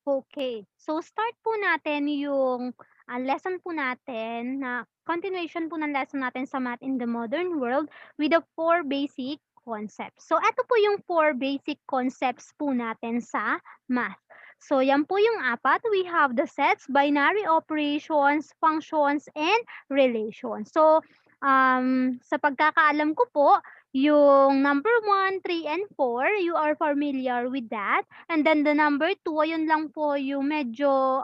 Okay. So, start po natin yung, lesson po natin na continuation po ng lesson natin sa Math in the Modern World with the 4 basic concepts. So, eto po yung 4 basic concepts po natin sa math. So, yan po yung apat. We have the sets, binary operations, functions, and relations. So, sa pagkakaalam ko po, yung number 1, 3, and 4, you are familiar with that. And then the number 2, ayun lang po yung medyo,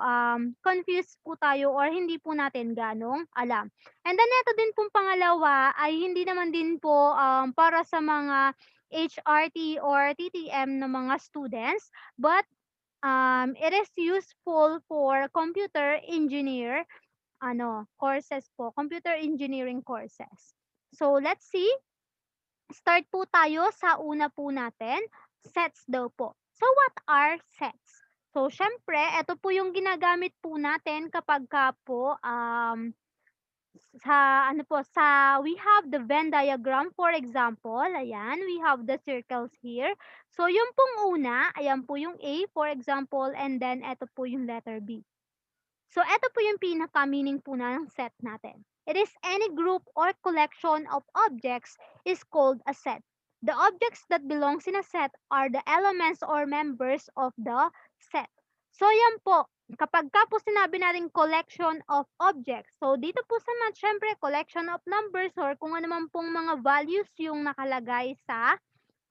confused po tayo or hindi po natin gaanong alam. And then eto din pong pangalawa ay hindi naman din po, para sa mga HRT or TTM na mga students, but, it is useful for computer engineer courses po, computer engineering courses. So, let's see. Start po tayo sa una po natin, sets daw po. So, what are sets? So, siyempre, ito po yung ginagamit po natin kapagka po, we have the Venn diagram, for example, ayan, we have the circles here. So, yung pong una, ayan po yung A, for example, and then ito po yung letter B. So, eto po yung pinaka-meaning po ng set natin. It is any group or collection of objects is called a set. The objects that belongs in a set are the elements or members of the set. So, yan po. Kapag ka po sinabi natin collection of objects, so dito po sa math, syempre, collection of numbers or kung ano man pong mga values yung nakalagay sa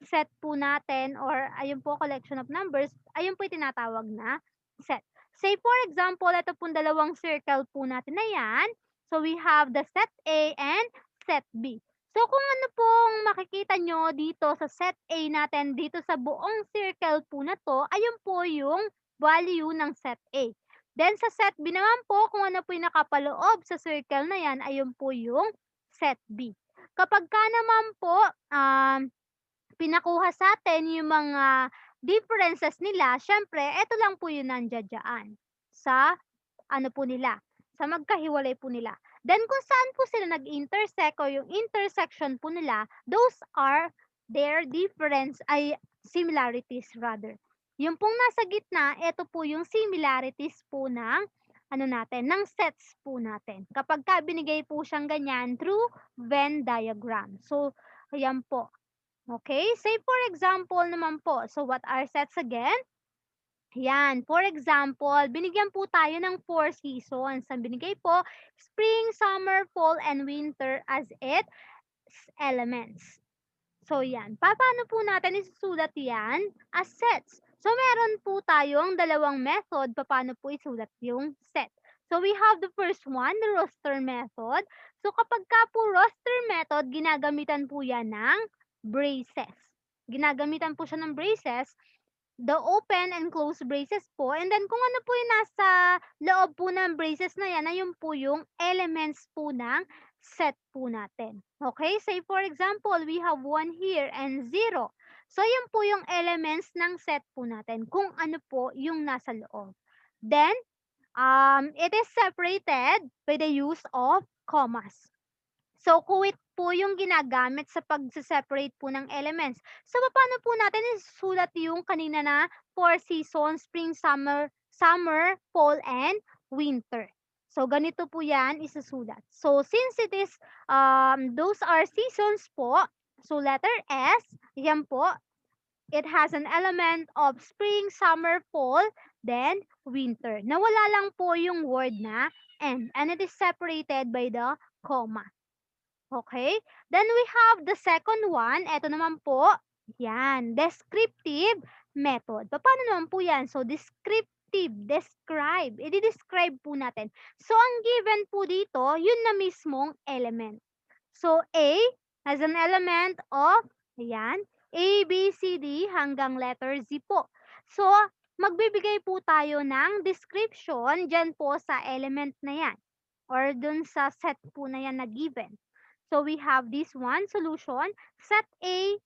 set po natin or ayun po, collection of numbers, ayun po yung tinatawag na set. Say for example, ito pong dalawang circle po natin na yan. So we have the set A and set B. So kung ano pong makikita nyo dito sa set A natin, dito sa buong circle po na to, ayun po yung value ng set A. Then sa set B naman po, kung ano po yung nakapaloob sa circle na yan, ayun po yung set B. Kapag ka naman po, pinakuha sa'tin yung mga differences nila, siyempre eto lang po yung nandiya-diyan sa ano po nila, sa magkahiwalay po nila. Then kung saan po sila nag-intersect o yung intersection po nila, those are their difference ay similarities rather. Yung pong nasa gitna, eto po yung similarities po ng ano natin, ng sets po natin. Kapagka binigay po siyang ganyan through Venn diagram. So, ayan po. Okay, say for example naman po, so what are sets again? Yan, for example, binigyan po tayo ng 4 seasons. Ang binigay po, spring, summer, fall, and winter as its elements. So yan, paano po natin isusulat yan as sets? So meron po tayong dalawang method paano po isulat yung set. So we have the first one, the roster method. So kapag ka po roster method, ginagamitan po yan ng braces. Ginagamitan po siya ng braces, the open and close braces po. And then kung ano po yung nasa loob po ng braces na yan, ayun po yung elements po ng set po natin. Okay? Say for example, we have 1 here and 0. So yun po yung elements ng set po natin kung ano po yung nasa loob. Then, it is separated by the use of commas. So, kuwit po yung ginagamit sa pagse-separate po ng elements. So, paano po natin isusulat yung kanina na 4 seasons, spring, summer, fall, and winter. So, ganito po yan isusulat. So, since it is, those are seasons po, so letter S, yan po, it has an element of spring, summer, fall, then winter. Nawala lang po yung word na and it is separated by the comma. Okay? Then we have the second one, eto naman po, yan, descriptive method. Paano naman po yan? So, describe. I-describe po natin. So, ang given po dito, yun na mismong element. So, A has an element of, ayan, A, B, C, D hanggang letter Z po. So, magbibigay po tayo ng description dyan po sa element na yan or dun sa set po na yan na given. So we have this one solution. Set A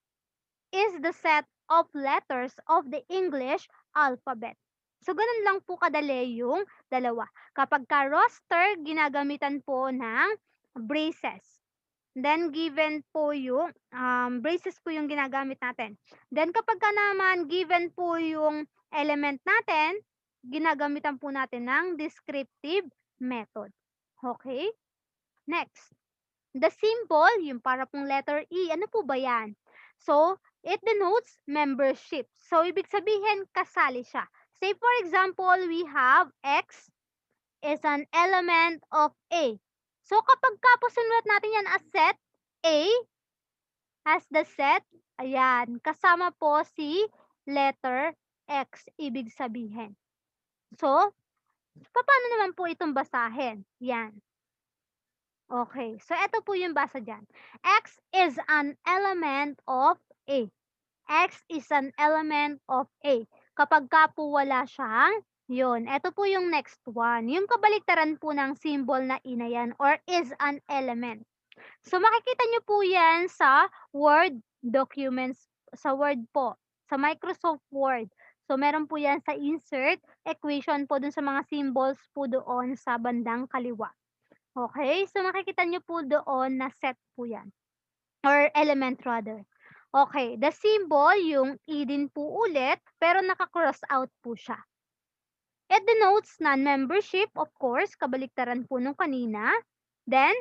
is the set of letters of the English alphabet. So ganun lang po kadali yung dalawa. Kapag ka roster, ginagamitan po ng braces. Then given po yung braces po yung ginagamit natin. Then kapag ka naman given po yung element natin, ginagamitan po natin ng descriptive method. Okay? Next, the symbol, yung para pong letter E, ano po ba yan? So, it denotes membership. So, ibig sabihin, kasali siya. Say for example, we have X is an element of A. So, kapag ka po sinulat natin yan as set, A as the set, ayan, kasama po si letter X, ibig sabihin. So, paano naman po itong basahin? Yan. Okay, so ito po yung basa dyan. X is an element of A. X is an element of A. Kapag ka po wala siyang, yun. Ito po yung next one. Yung kabaliktaran po ng symbol na I na yan or is an element. So makikita nyo po yan sa Word documents, sa Word po, sa Microsoft Word. So meron po yan sa insert, equation po dun sa mga symbols po doon sa bandang kaliwa. Okay, so makikita nyo po doon na set po yan. Or element rather. Okay, the symbol, yung E din po ulit, pero naka-cross out po siya. It denotes non-membership, of course, kabaliktaran po nung kanina. Then,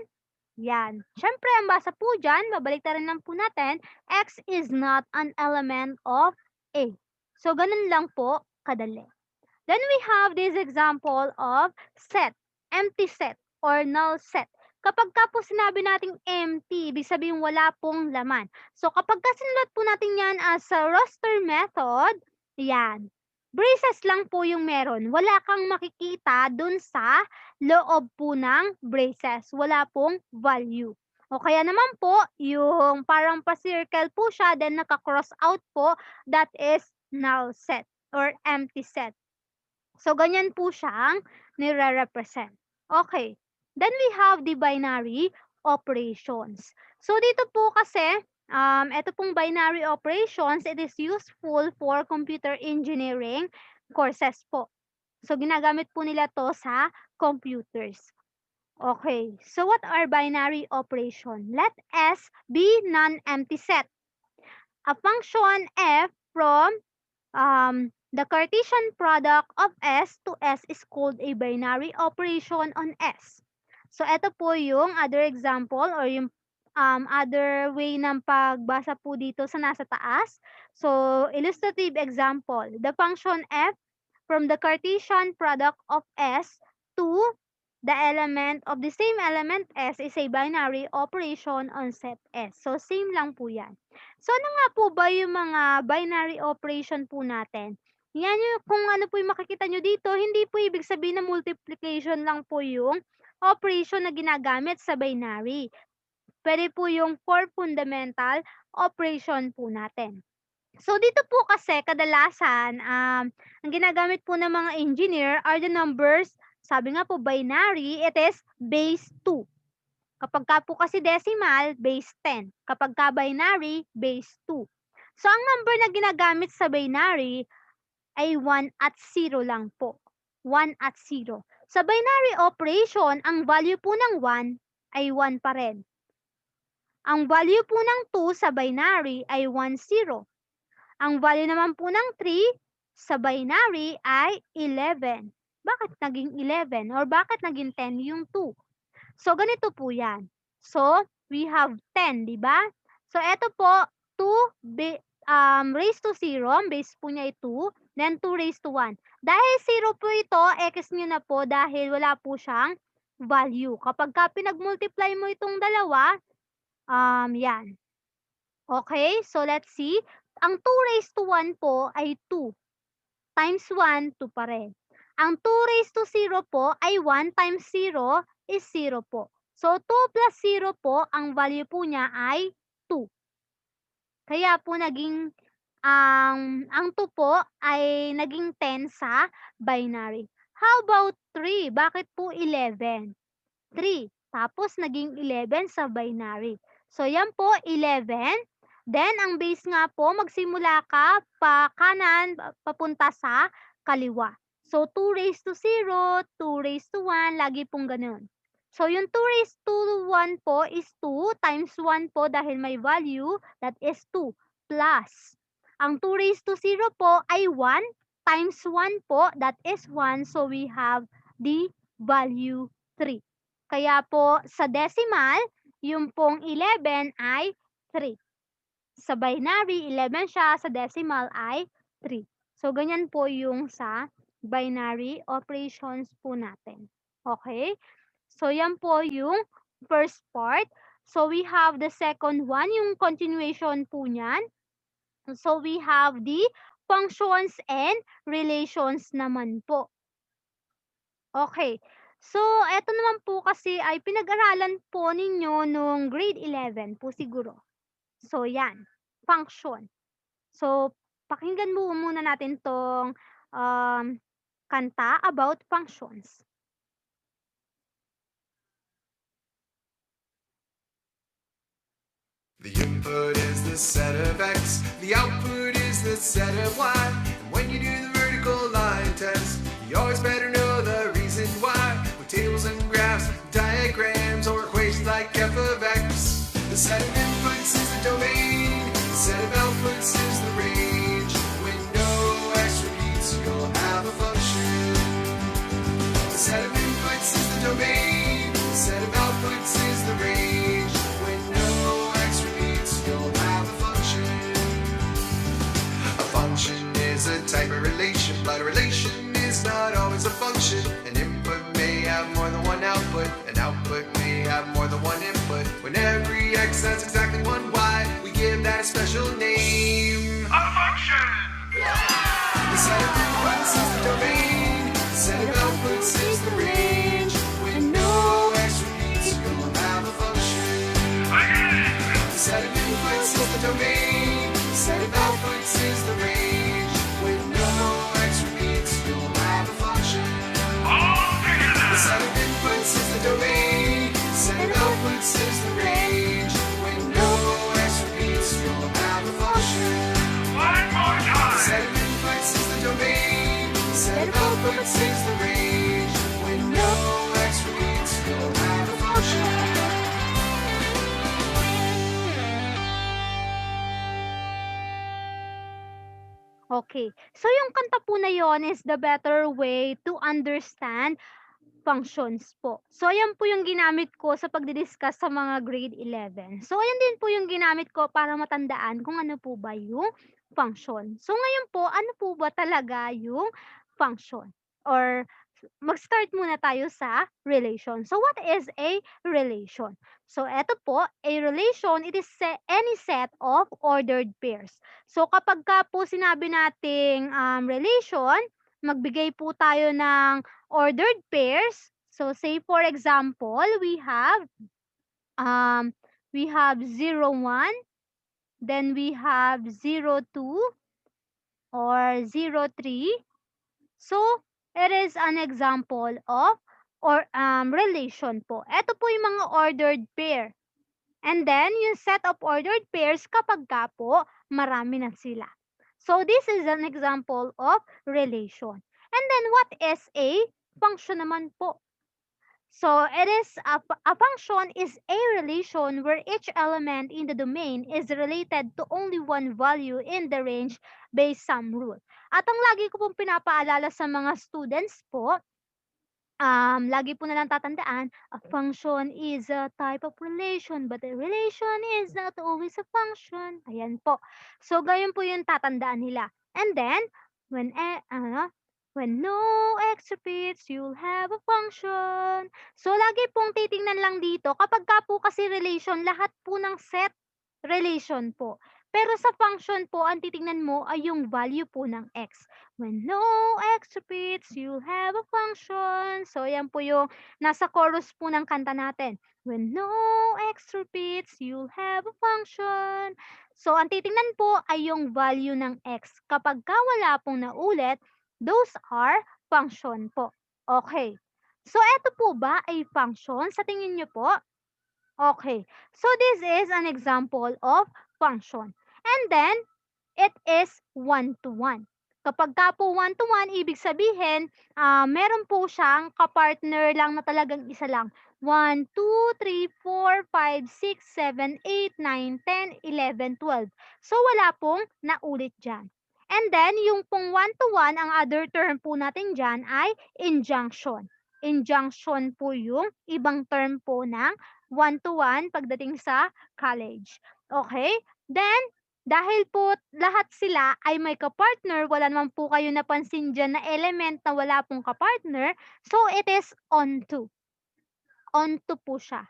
yan. Siyempre, ang basa po dyan, babaliktaran lang po natin, X is not an element of A. So, ganun lang po kadali. Then we have this example of set, empty set, or null set. Kapag ka po sinabi nating empty, ibig sabihin wala pong laman. So kapag ka sinulat po natin yan as a roster method, yan, braces lang po yung meron. Wala kang makikita dun sa loob po ng braces. Wala pong value. O kaya naman po, yung parang pa-circle po siya, then naka-cross out po, that is null set or empty set. So, ganyan po siyang nire-represent. Okay. Then we have the binary operations. So, dito po kasi, ito pong binary operations, it is useful for computer engineering courses po. So, ginagamit po nila to sa computers. Okay. So, what are binary operation? Let S be non-empty set. A function f from the Cartesian product of S to S is called a binary operation on S. So, ito po yung other example or yung other way ng pagbasa po dito sa nasa taas. So, illustrative example. The function f from the Cartesian product of S to the element of the same element S is a binary operation on set S. So, same lang po yan. So, ano nga po ba yung mga binary operation po natin? Yan yung kung ano po yung makikita nyo dito, hindi po ibig sabihin na multiplication lang po yung operation na ginagamit sa binary. Pwede po yung 4 fundamental operation po natin. So, dito po kasi kadalasan, ang ginagamit po ng mga engineer are the numbers, sabi nga po binary, it is base 2. Kapag ka po kasi decimal, base 10. Kapag ka binary, base 2. So, ang number na ginagamit sa binary ay 1 at 0 lang po. 1 at 0. Sa binary operation, ang value po ng 1 ay 1 pa rin. Ang value po ng 2 sa binary ay 1, 0. Ang value naman po ng 3 sa binary ay 11. Bakit naging 11? Or bakit naging 10 yung 2? So, ganito po yan. So, we have 10, di ba? So, eto po, 2 raised to 0, ang base po niya ay 2, then 2 raised to 1. Dahil 0 po ito, x nyo na po dahil wala po siyang value. Kapag ka pinag-multiply mo itong dalawa, yan. Okay, so let's see. Ang 2 raised to 1 po ay 2. Times 1, 2 pa rin. Ang 2 raised to 0 po ay 1 times 0 is 0 po. So, 2 plus 0 po, ang value po niya ay 2. Kaya po naging, ang 2 po ay naging 10 sa binary. How about 3? Bakit po 11? 3. Tapos naging 11 sa binary. So, yan po, 11. Then, ang base nga po, magsimula ka pa kanan, papunta sa kaliwa. So, 2 raised to 0, 2 raised to 1, lagi pong ganun. So, yung 2 raised to 1 po is 2 times 1 po dahil may value, that is 2, plus. Ang 2 raised to 0 po ay 1 times 1 po, that is 1. So, we have the value 3. Kaya po, sa decimal, yung pong 11 ay 3. Sa binary, 11 siya. Sa decimal ay 3. So, ganyan po yung sa binary operations po natin. Okay? So, yan po yung first part. So, we have the second one, yung continuation po niyan. So, we have the functions and relations naman po. Okay. So, eto naman po kasi ay pinag-aralan po ninyo nung grade 11 po siguro. So, yan. Function. So, pakinggan muna natin tong kanta about functions. The input is the set of x, the output is the set of y. And when you do the vertical line test, you always better know the reason why. With tables and graphs, diagrams, or equations like f of x. The set of inputs is the domain, the set of outputs is the range. When no x repeats, you'll have a function. The set of inputs is the domain, the set of outputs is the range. When no x repeats, you'll have a function. A function is a type of relation, but a relation is not always a function. An input may have more than one output, an output may have more than one input. When every x has exactly one y, we give that a special name. A function! The set of inputs is the domain, the set of outputs is the range. When no x repeats, you'll have a function. The set of inputs is the domain, the set of outputs is the range. When no x repeats, you'll have a function. The set of inputs is the domain, the set of outputs is the range. When no x repeats, you'll have a function. The set of inputs is the domain, the set of outputs is the range. When no x repeats, you'll have a function. Okay. So, yung kanta po na yon is the better way to understand functions po. So, ayan po yung ginamit ko sa pagdi-discuss sa mga grade 11. So, ayan din po yung ginamit ko para matandaan kung ano po ba yung function. So, ngayon po, ano po ba talaga yung function? Or mag-start muna tayo sa relation. So, what is a relation? So, eto po, a relation, it is any set of ordered pairs. So, kapag ka po sinabi nating relation, magbigay po tayo ng ordered pairs. So, say for example, we have 0, 1, then we have 0, 2, or 0, 3. So, it is an example of relation po. Ito po yung mga ordered pair. And then, yung set of ordered pairs kapag ka po marami na sila. So, this is an example of relation. And then, what is a function naman po? So, it is a function is a relation where each element in the domain is related to only one value in the range based some rule. At ang lagi ko pong pinapaalala sa mga students po, lagi po nalang tatandaan, a function is a type of relation, but a relation is not always a function. Ayan po. So, gayon po yung tatandaan nila. And then, when no x repeats, you'll have a function. So, lagi pong titingnan lang dito, kapag ka po kasi relation, lahat po ng set, relation po. Pero sa function po, ang titingnan mo ay yung value po ng x. When no x repeats, you'll have a function. So, yan po yung nasa chorus po ng kanta natin. When no x repeats, you'll have a function. So, ang titingnan po ay yung value ng x. Kapag ka wala pong naulit, those are function po. Okay. So, eto po ba ay function? Sa tingin nyo po? Okay. So, this is an example of function. And then, it is one-to-one. Kapag ka po one-to-one, ibig sabihin, meron po siyang kapartner lang na talagang isa lang. 1, 2, 3, 4, 5, 6, 7, 8, 9, 10, 11, 12. So, wala pong naulit dyan. And then, yung pong one-to-one, ang other term po natin dyan ay injunction. Injunction po yung ibang term po ng one-to-one pagdating sa college. Okay? Then, dahil po lahat sila ay may kapartner, wala naman po kayo napansin dyan na element na wala pong kapartner, so it is onto. Onto po siya.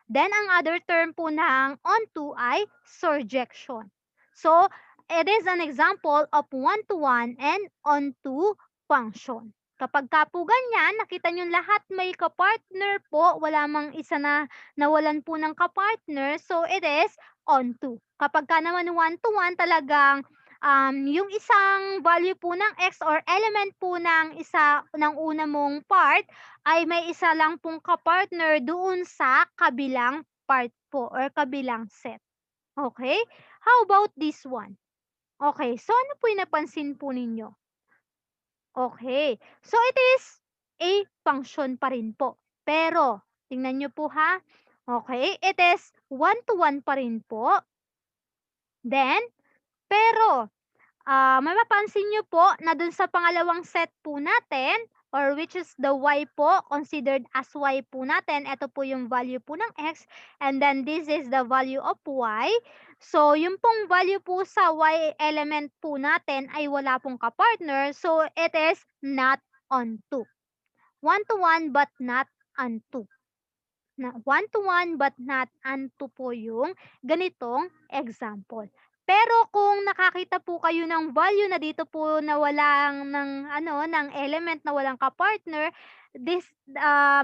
Then, ang other term po ng onto ay surjection. So, it is an example of one-to-one and onto function. Kapag ka po ganyan, nakita nyo lahat may kapartner po, wala mang isa na nawalan po ng kapartner, so it is onto. Kapag ka naman one-to-one, talagang yung isang value po ng x or element po ng isa ng una mong part ay may isa lang pong kapartner doon sa kabilang part po or kabilang set. Okay? How about this one? Okay, so ano po yung napansin po ninyo? Okay, so it is a function pa rin po. Pero, tingnan nyo po ha. Okay, it is one-to-one pa rin po. Then, pero, mapapansin nyo po na dun sa pangalawang set po natin, or which is the y po, considered as y po natin, ito po yung value po ng x, and then this is the value of y. So, yung pong value po sa y element po natin ay wala pong kapartner, so it is not onto. One-to-one but not onto. Na one-to-one but not onto po yung ganitong example. Pero kung nakakita po kayo ng value na dito po na walang ng element na walang kapartner, this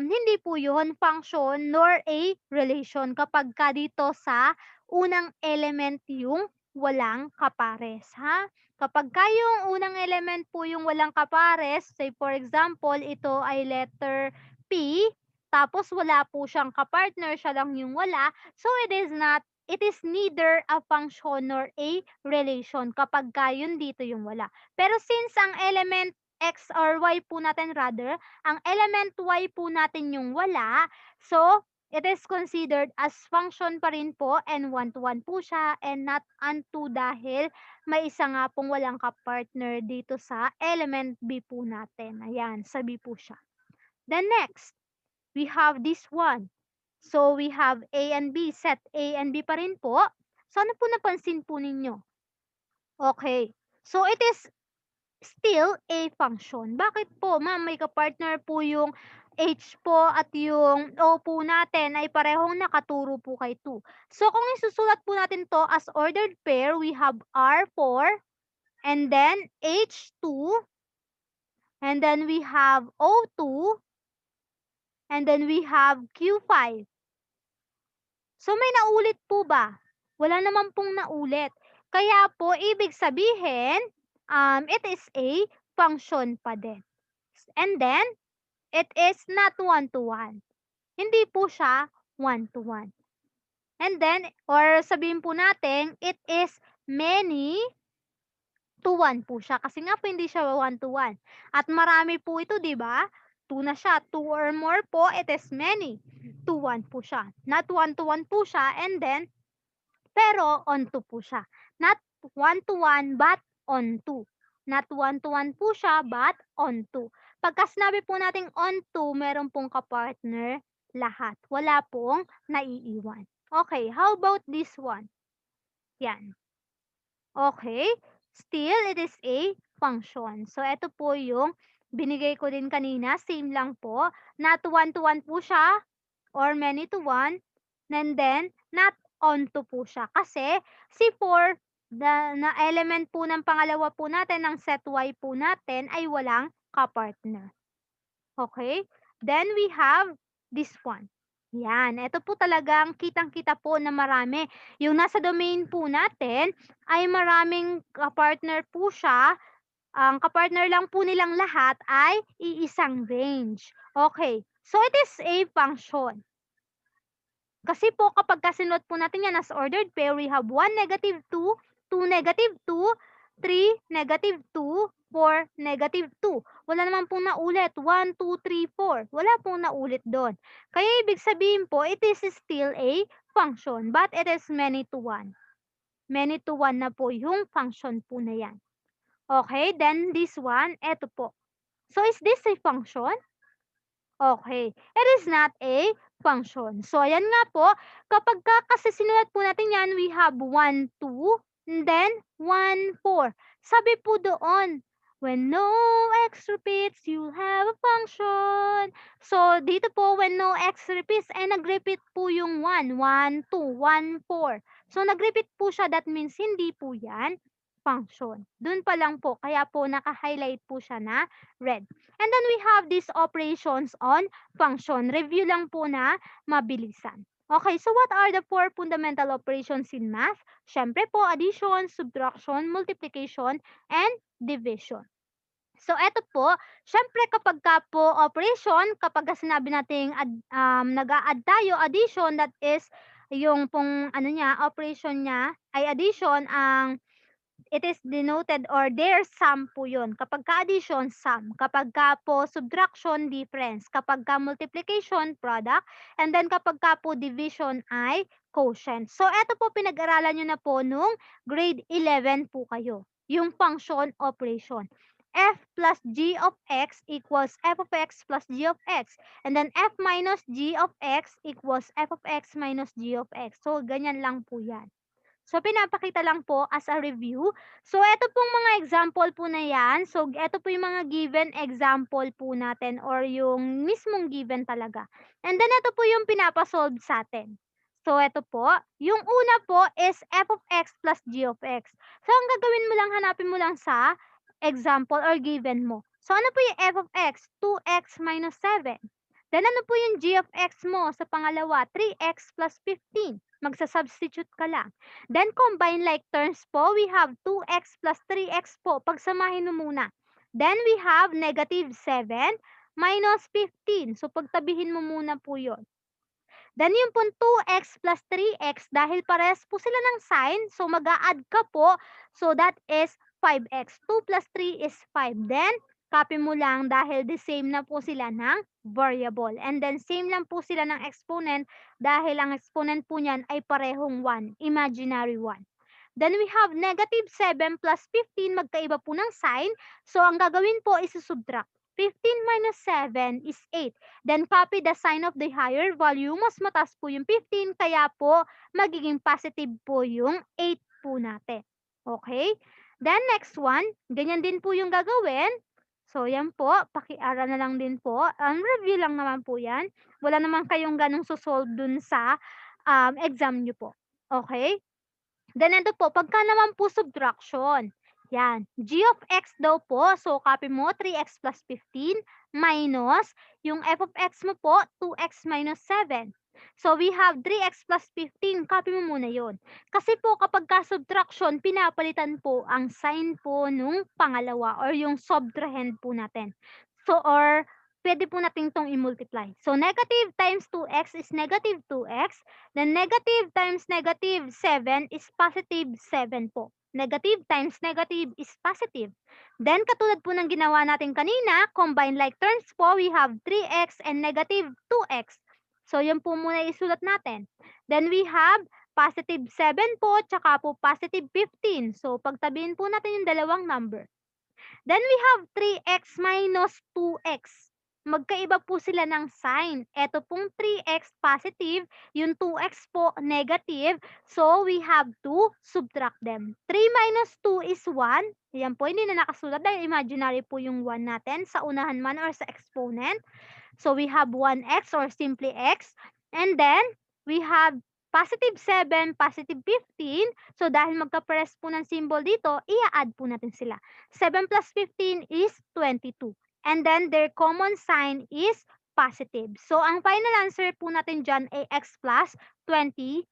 hindi po yun function nor a relation kapag ka dito sa unang element yung walang kapares, ha? Kapag ka yung unang element po yung walang kapares, say for example, ito ay letter P, tapos wala po siyang kapartner, siya lang yung wala, so it is neither a function nor a relation kapag ka yun dito yung wala. Pero since ang element x or y po natin rather, ang element y po natin yung wala, so it is considered as function pa rin po and one-to-one po siya and not onto dahil may isa nga pong walang kapartner dito sa element B po natin. Ayan, sa B po siya. Then next, we have this one. So, we have A and B, set A and B pa rin po. So, ano po napansin po ninyo? Okay. So, it is still a function. Bakit po, ma'am? May kapartner po yung H po at yung O po natin ay parehong nakaturo po kay 2. So, kung isusulat po natin to as ordered pair, we have R4 and then H2 and then we have O2 and then we have Q5. So may naulit po ba? Wala naman pong naulit. Kaya po, ibig sabihin, it is a function pa din. And then, it is not one-to-one. Hindi po siya one-to-one. And then, or sabihin po natin, it is many to one po siya. Kasi nga po hindi siya one-to-one. At marami po ito, di ba? 2 na siya. 2 or more po, it is many. 2-1 po siya. Not one-to-one po siya. And then, pero onto po siya. Not one-to-one but onto. Not one-to-one po siya but onto. Pagka sinabi po nating onto, meron pong kapartner lahat. Wala pong naiiwan. Okay, how about this one? Yan. Okay, still it is a function. So, ito po yung binigay ko din kanina. Same lang po. Not one-to-one po siya or many to one. And then, not onto po siya. Kasi, si 4, na element po ng pangalawa po natin, ng set Y po natin, ay walang kapartner. Okay? Then, we have this one. Yan. Ito po talagang kitang-kita po na marami. Yung nasa domain po natin, ay maraming kapartner po siya. Ang kapartner lang po nilang lahat ay iisang range. Okay. So, it is a function. Kasi po kapag kasinot po natin yan as ordered pair, we have 1, -2, 2, -2, 3, -2, 4, -2. Wala naman pong naulit. 1, 2, 3, 4. Wala pong naulit doon. Kaya ibig sabihin po, it is still a function, but it is many to one. Many to one na po yung function po na yan. Okay, then this one, eto po. So, is this a function? Okay, it is not a function. So, ayan nga po, kapagka kasi sinulat po natin yan, we have 1, 2, and then 1, 4. Sabi po doon, when no x repeats, you'll have a function. So, dito po, when no x repeats, ay nag-repeat po yung 1, 1, 2, 1, 4. So, nag-repeat po siya, that means hindi po yan function. Doon pa lang po, kaya po naka-highlight po siya na red. And then we have these operations on function. Review lang po na mabilisan. Okay, so what are the four fundamental operations in math? Siyempre po, addition, subtraction, multiplication, and division. So, eto po, siyempre kapag ka po operation, kapag ka sinabi nating nag-a-add tayo, addition, that is, yung pong ano niya, operation niya ay addition, ang it is denoted or their sum po yun. Kapag ka-addition, sum. Kapag ka po subtraction, difference. Kapag ka multiplication, product. And then kapag ka po division ay quotient. So, eto po pinag-aralan nyo na po nung grade 11 po kayo. Yung function operation. F plus g of x equals f of x plus g of x. And then f minus g of x equals f of x minus g of x. So, ganyan lang po yan. So, pinapakita lang po as a review. So, eto pong mga example po na yan. So, eto po yung mga given example po natin or yung mismong given talaga. And then, eto po yung pinapasolve sa atin. So, eto po. Yung una po is f of x plus g of x. So, ang gagawin mo lang, hanapin mo lang sa example or given mo. So, ano po yung f of x? 2x minus 7. Then, ano po yung g of x mo sa pangalawa? 3x plus 15. Magsa-substitute ka lang. Then, combine like terms po, we have 2x plus 3x po. Pagsamahin mo muna. Then, we have negative 7 minus 15. So, pagtabihin mo muna po yun. Then, yung pong 2x plus 3x, dahil parehas po sila ng sign, so mag-a-add ka po. So, that is 5x. 2 plus 3 is 5. Then, copy mo lang dahil the same na po sila ng variable. And then, same lang po sila ng exponent dahil ang exponent po niyan ay parehong 1, imaginary 1. Then, we have negative 7 plus 15, magkaiba po ng sign. So, ang gagawin po is subtract. 15 minus 7 is 8. Then, copy the sign of the higher value. Mas mataas po yung 15, kaya po magiging positive po yung 8 po natin. Okay? Then, next one, ganyan din po yung gagawin. So, yan po, pakiaral na lang din po. Review lang naman po yan. Wala naman kayong ganong susolve dun sa exam nyo po. Okay? Then, ito po, pagka naman po subtraction, yan, g of x daw po, so copy mo, 3x plus 15 minus, yung f of x mo po, 2x minus 7. So, we have 3x plus 15, copy mo muna yon. Kasi po, kapag ka-subtraction, pinapalitan po ang sign po nung pangalawa or yung subtrahend po natin. So, or pwede po natin itong i-multiply. So, negative times 2x is negative 2x. Then, negative times negative 7 is positive 7 po. Negative times negative is positive. Then, katulad po ng ginawa natin kanina, combine like terms po, we have 3x and negative 2x. So, yun po muna isulat natin. Then, we have positive 7 po, tsaka po positive 15. So, pagtabihin po natin yung dalawang number. Then, we have 3x minus 2x. Magkaiba po sila ng sign. Ito pong 3x positive, yung 2x po negative. So, we have to subtract them. 3 minus 2 is 1. Yan po, hindi na nakasulat dahil imaginary po yung 1 natin sa unahan man or sa exponent. So, we have 1x or simply x. And then, we have positive 7, positive 15. So, dahil magka-press po ng symbol dito, i-add po natin sila. 7 plus 15 is 22. And then, their common sign is positive. So, ang final answer po natin dyan ay x plus 22.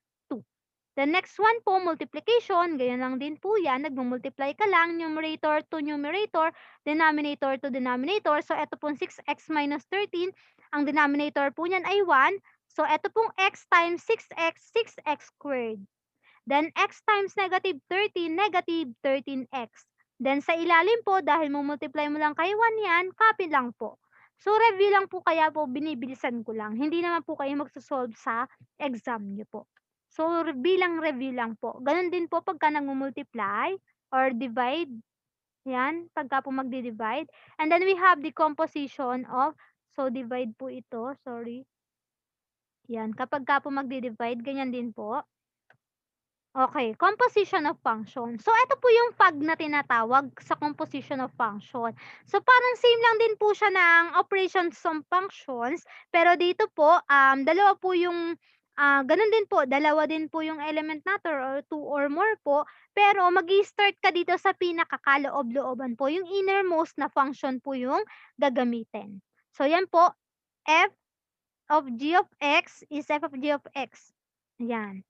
The next one po, multiplication. Ganyan lang din po yan. Nagmumultiply ka lang, numerator to numerator, denominator to denominator. So, ito pong 6x minus 13. Ang denominator po niyan ay 1. So, ito pong x times 6x, 6x squared. Then, x times negative 13, negative 13x. Then, sa ilalim po, dahil multiply mo lang kay 1 yan, copy lang po. So, review lang po kaya po binibilisan ko lang. Hindi naman po kayo magsosolve sa exam nyo po. So, bilang review lang po. Ganun din po pagka nag-multiply or divide. Yan, pagka po magdi-divide. And then we have the composition of, so divide po ito, sorry. Yan, kapagka po magdi-divide, ganyan din po. Okay, composition of function. So, ito po yung pag na tinatawag sa composition of function. So, parang same lang din po siya ng operations of functions, pero dito po, dalawa po yung, ganun din po, dalawa din po yung element natin or two or more po, pero mag-i-start ka dito sa pinakakaloob-looban po, yung innermost na function po yung gagamitin. So, yan po, f of g of x is f of g of x. Ayan.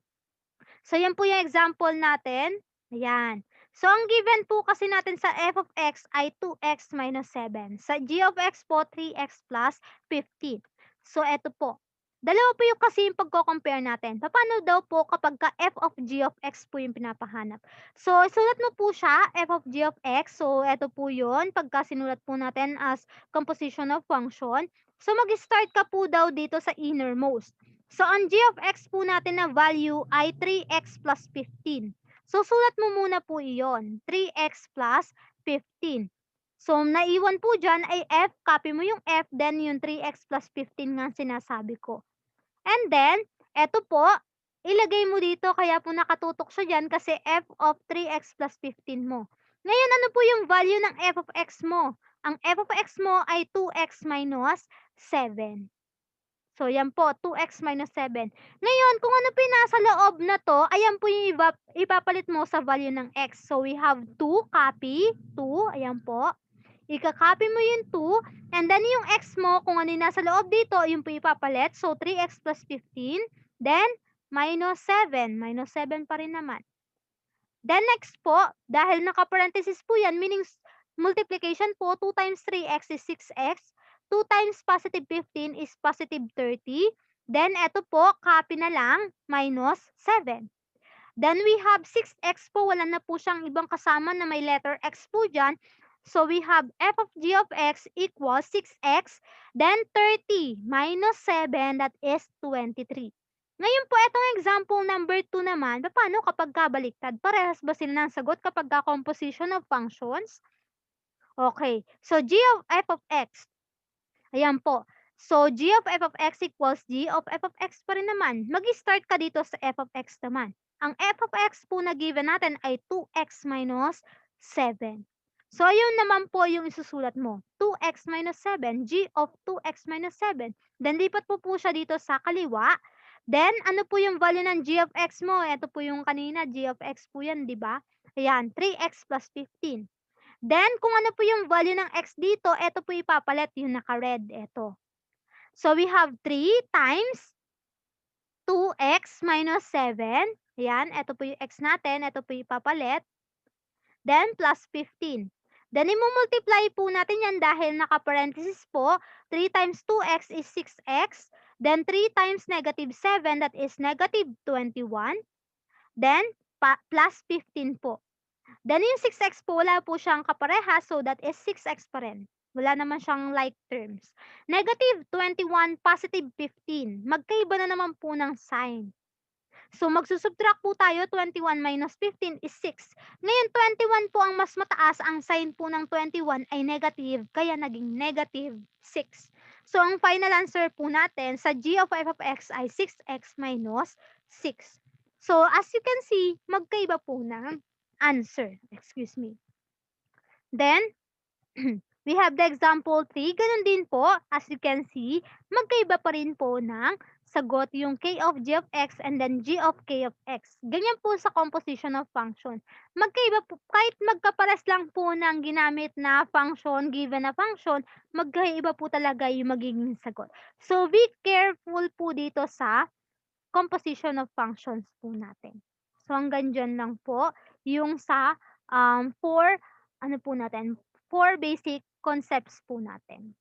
So, yan po yung example natin. Ayan. So, ang given po kasi natin sa f of x ay 2x minus 7. Sa g of x po, 3x plus 15. So, eto po. Dalawa po yung kasi yung pagko-compare natin. Paano daw po kapag ka f of g of x po yung pinapahanap? So, sulat mo po siya, f of g of x. So, eto po yun. Pagka sinulat po natin as composition of function. So, mag-start ka po daw dito sa innermost. So, ang g of x po natin na value ay 3x plus 15. So, sulat mo muna po iyon, 3x plus 15. So, naiwan po dyan ay f, copy mo yung f, then yung 3x plus 15 nga sinasabi ko. And then, eto po, ilagay mo dito, kaya po nakatutok siya dyan kasi f of 3x plus 15 mo. Ngayon, ano po yung value ng f of x mo? Ang f of x mo ay 2x minus 7. So, yan po, 2x minus 7. Ngayon, kung ano po yung nasa loob na to, ayan po yung ipapalit mo sa value ng x. So, we have 2, copy, 2, ayan po. Ika-copy mo yung 2, and then yung x mo, kung ano yung nasa loob dito, yun po ipapalit. So, 3x plus 15, then minus 7. Minus 7 pa rin naman. Then next po, dahil naka-parenthesis po yan, meaning multiplication po, 2 times 3x is 6x. 2 times positive 15 is positive 30. Then, eto po, copy na lang, minus 7. Then, we have 6x po. Wala na po siyang ibang kasama na may letter x po dyan. So, we have f of g of x equals 6x. Then, 30 minus 7, that is 23. Ngayon po, etong example number 2 naman, paano kapag kabaliktad? Parehas ba sila ng sagot kapag composition of functions? Okay. So, g of f of x. Ayan po. So, g of f of x equals g of f of x pa rin naman. Mag-start ka dito sa f of x naman. Ang f of x po na given natin ay 2x minus 7. So, ayun naman po yung isusulat mo. 2x minus 7, g of 2x minus 7. Then, lipat po siya dito sa kaliwa. Then, ano po yung value ng g of x mo? Ito po yung kanina, g of x po yan, di ba? Ayan, 3x plus 15. Then, kung ano po yung value ng x dito, ito po ipapalit, yung naka-red, ito. So, we have 3 times 2x minus 7. Ayan, ito po yung x natin, ito po ipapalit. Then, plus 15. Then, i-multiply po natin yan dahil naka-parenthesis po. 3 times 2x is 6x. Then, 3 times negative 7, that is negative 21. Then, plus 15 po. Then yung 6x po, wala po siyang kaparehas, so that is 6x pa rin. Wala naman siyang like terms. Negative 21, positive 15. Magkaiba na naman po ng sign. So magsusubtract po tayo, 21 minus 15 is 6. Ngayon, 21 po ang mas mataas, ang sign po ng 21 ay negative, kaya naging negative 6. So ang final answer po natin sa g of f of x ay 6x minus 6. So as you can see, magkaiba po ng answer. Excuse me. Then, we have the example 3. Ganun din po, as you can see, magkaiba pa rin po ng sagot yung k of g of x and then g of k of x. Ganyan po sa composition of function. Magkaiba po, kahit magkapares lang po ng ginamit na function, given na function, magkaiba po talaga yung magiging sagot. So, be careful po dito sa composition of functions po natin. So, hanggang dyan lang po yung sa 4 basic concepts po natin.